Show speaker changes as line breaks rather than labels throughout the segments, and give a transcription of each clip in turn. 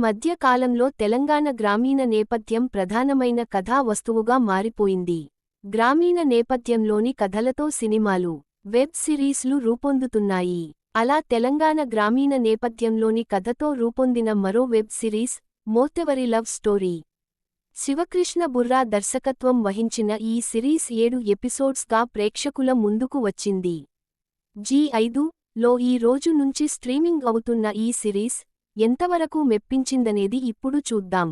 మధ్య కాలంలో తెలంగాణ గ్రామీణ నేపథ్యం ప్రధానమైన కథా వస్తువుగా మారిపోయింది. గ్రామీణ నేపథ్యంలోని కథలతో సినిమాలు, వెబ్ సిరీస్లు రూపొందుతున్నాయి. అలా తెలంగాణ గ్రామీణ నేపథ్యంలోని కథతో రూపొందిన మరో web series Motevari love story. Shivakrishna Burra దర్శకత్వం వహించిన ఈ సిరీస్ 7 ఎపిసోడ్స్గా ప్రేక్షకుల ముందుకు వచ్చింది. జీ5లో ఈ రోజు నుంచి స్ట్రీమింగ్ అవుతున్న ఈ సిరీస్ ఎంతవరకు మెప్పించిందనేది ఇప్పుడు చూద్దాం.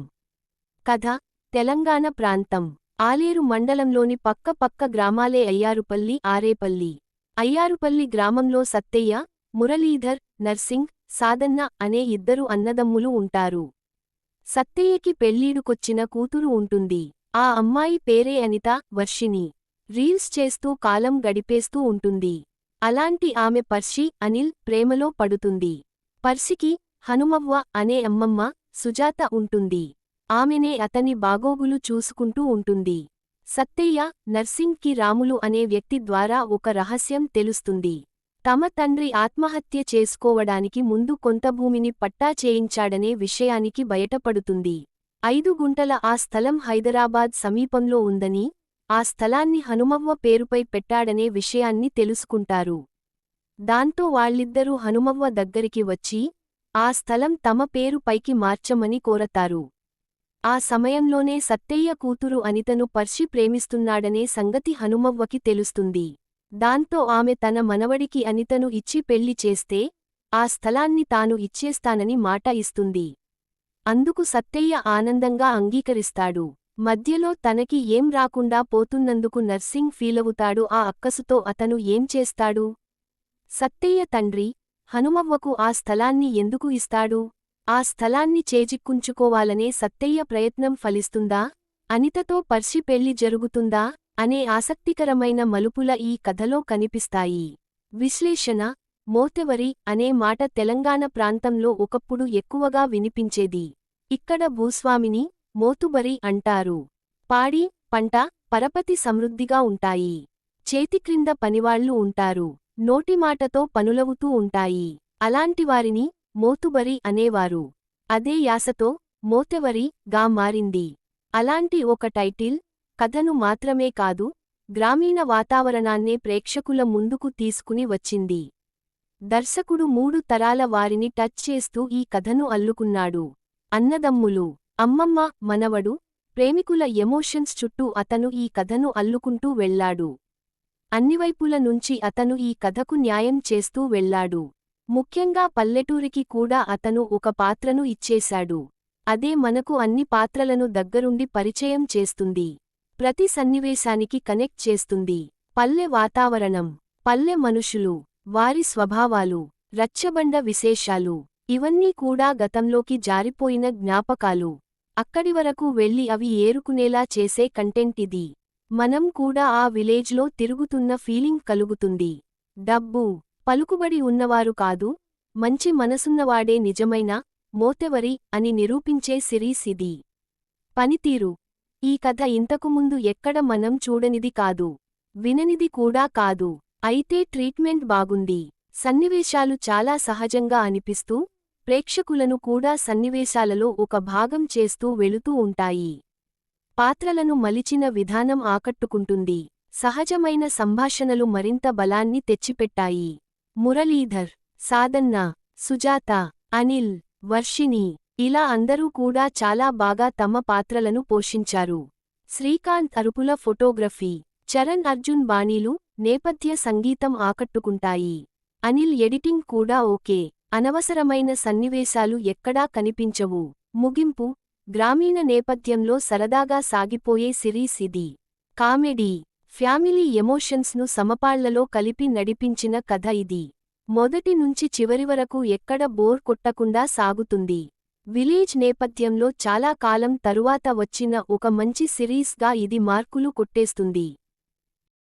కథ: తెలంగాణ ప్రాంతం ఆలేరు మండలంలోని పక్క గ్రామాలే అయ్యారుపల్లి, ఆరేపల్లి. అయ్యారుపల్లి గ్రామంలో సత్తయ్య, మురళీధర్, నర్సింగ్, సాదన్న అనే ఇద్దరు అన్నదమ్ములు ఉంటారు. సత్తయ్యకి పెళ్ళీడుకొచ్చిన కూతురు ఉంటుంది. ఆ అమ్మాయి పేరే అనిత, వర్షిణి. రీల్స్ చేస్తూ కాలం గడిపేస్తూ ఉంటుంది. అలాంటి ఆమె పర్షి, అనిల్ ప్రేమలో పడుతుంది. పర్షికి హనుమవ్వ అనే అమ్మమ్మ, సుజాత ఉంటుంది. ఆమెనే అతని బాగోగులు చూసుకుంటూ ఉంటుంది. సత్తయ్య, నర్సింగ్కి రాములు అనే వ్యక్తి ద్వారా ఒక రహస్యం తెలుస్తుంది. తమ తండ్రి ఆత్మహత్య చేసుకోవడానికి ముందు కొంత భూమిని పట్టా చేయించాడనే విషయానికి బయటపడుతుంది. 5 గుంటల ఆ స్థలం హైదరాబాద్ సమీపంలో ఉందని, ఆ స్థలాన్ని హనుమవ్వ పేరుపై పెట్టాడనే విషయాన్ని తెలుసుకుంటారు. దాంతో వాళ్ళిద్దరూ హనుమవ్వ దగ్గరికి వచ్చి ఆ స్థలం తమ పేరు పైకి మార్చమని కోరతారు. ఆ సమయంలోనే సత్తయ్య కూతురు అనితను పర్షి ప్రేమిస్తున్నాడనే సంగతి హనుమవ్వకి తెలుస్తుంది. దాంతో ఆమె తన మనవడికి అనితను ఇచ్చి పెళ్లి చేస్తే ఆ స్థలాన్ని తాను ఇచ్చేస్తానని మాట ఇస్తుంది. అందుకు సత్తయ్య ఆనందంగా అంగీకరిస్తాడు. మధ్యలో తనకి ఏం రాకుండా పోతున్నందుకు నర్సింగ్ ఫీలవుతాడు. ఆ అక్కసుతో అతను ఏం చేస్తాడు? సత్తయ్య తండ్రి హనుమవ్వకు ఆ స్థలాన్ని ఎందుకు ఇస్తాడు? ఆ స్థలాన్ని చేజిక్కుంచుకోవాలనే సత్తయ్య ప్రయత్నం ఫలిస్తుందా? అనితతో పర్షి పెళ్లి జరుగుతుందా? అనే ఆసక్తికరమైన మలుపుల ఈ కథలో కనిపిస్తాయి. విశ్లేషణ: మోతెవరి అనే మాట తెలంగాణ ప్రాంతంలో ఒకప్పుడు ఎక్కువగా వినిపించేది. ఇక్కడ భూస్వామిని మోతుబరి అంటారు. పాడి, పంట, పరపతి సమృద్ధిగా ఉంటాయి. చేతిక్రింద పనివాళ్లు ఉంటారు. నోటిమాటతో పనులవుతూ ఉంటాయి. అలాంటివారిని మోతుబరి అనేవారు. అదే యాసతో మోతెవరి గా మారింది. అలాంటి ఒక టైటిల్, కథను మాత్రమే కాదు, గ్రామీణ వాతావరణాన్నే ప్రేక్షకుల ముందుకు తీసుకుని వచ్చింది. దర్శకుడు 3 తరాల వారిని టచ్ చేస్తూ ఈ కథను అల్లుకున్నాడు. అన్నదమ్ములు, అమ్మమ్మ, మనవడు, ప్రేమికుల ఎమోషన్స్ చుట్టూ అతను ఈ కథను అల్లుకుంటూ వెళ్లాడు. అన్నివైపుల నుంచి అతను ఈ కథకు న్యాయం చేస్తూ వెళ్లాడు. ముఖ్యంగా పల్లెటూరికి కూడా అతను ఒక పాత్రను ఇచ్చేశాడు. అదే మనకు అన్ని పాత్రలను దగ్గరుండి పరిచయం చేస్తుంది. ప్రతి సన్నివేశానికి కనెక్ట్ చేస్తుంది. పల్లె వాతావరణం, పల్లె మనుషులు, వారి స్వభావాలు, రచ్చబండ విశేషాలు, ఇవన్నీ కూడా గతంలోకి జారిపోయిన జ్ఞాపకాలు. అక్కడివరకు వెళ్లి అవి ఏరుకునేలా చేసే కంటెంట్ ఇది. మనం కూడా ఆ విలేజ్లో తిరుగుతున్న ఫీలింగ్ కలుగుతుంది. డబ్బు, పలుకుబడి ఉన్నవారు కాదు, మంచి మనసున్నవాడే నిజమైన మోతెవరి అని నిరూపించే సిరీస్ ఇది. పనితీరు: ఈ కథ ఇంతకుముందు ఎక్కడ మనం చూడనిది కాదు, విననిది కూడా కాదు. అయితే ట్రీట్మెంట్ బాగుంది. సన్నివేశాలు చాలా సహజంగా అనిపిస్తూ, ప్రేక్షకులను కూడా సన్నివేశాలలో ఒక భాగం చేస్తూ వెళుతూ ఉంటాయి. పాత్రలను మలిచిన విధానం ఆకట్టుకుంటుంది. సహజమైన సంభాషణలు మరింత బలాన్ని తెచ్చిపెట్టాయి. మురళీధర్, సాదన్న, సుజాత, అనిల్, వర్షిణి ఇలా అందరూ కూడా చాలా బాగా తమ పాత్రలను పోషించారు. శ్రీకాంత్ అరుపుల ఫోటోగ్రఫీ, చరణ్ అర్జున్ బాణీలు, నేపథ్య సంగీతం ఆకట్టుకుంటాయి. అనిల్ ఎడిటింగ్ కూడా ఓకే. అనవసరమైన సన్నివేశాలు ఎక్కడా కనిపించవు. ముగింపు: గ్రామీణ నేపథ్యంలో సరదాగా సాగిపోయే సిరీస్ ఇది. కామెడీ, ఫ్యామిలీ ఎమోషన్స్ను సమపాళ్లలో కలిపి నడిపించిన కథ ఇది. మొదటి నుంచి చివరి వరకు ఎక్కడ బోర్ కొట్టకుండా సాగుతుంది. విలేజ్ నేపథ్యంలో చాలా కాలం తరువాత వచ్చిన ఒక మంచి సిరీస్గా ఇది మార్కులు కొట్టేస్తుంది.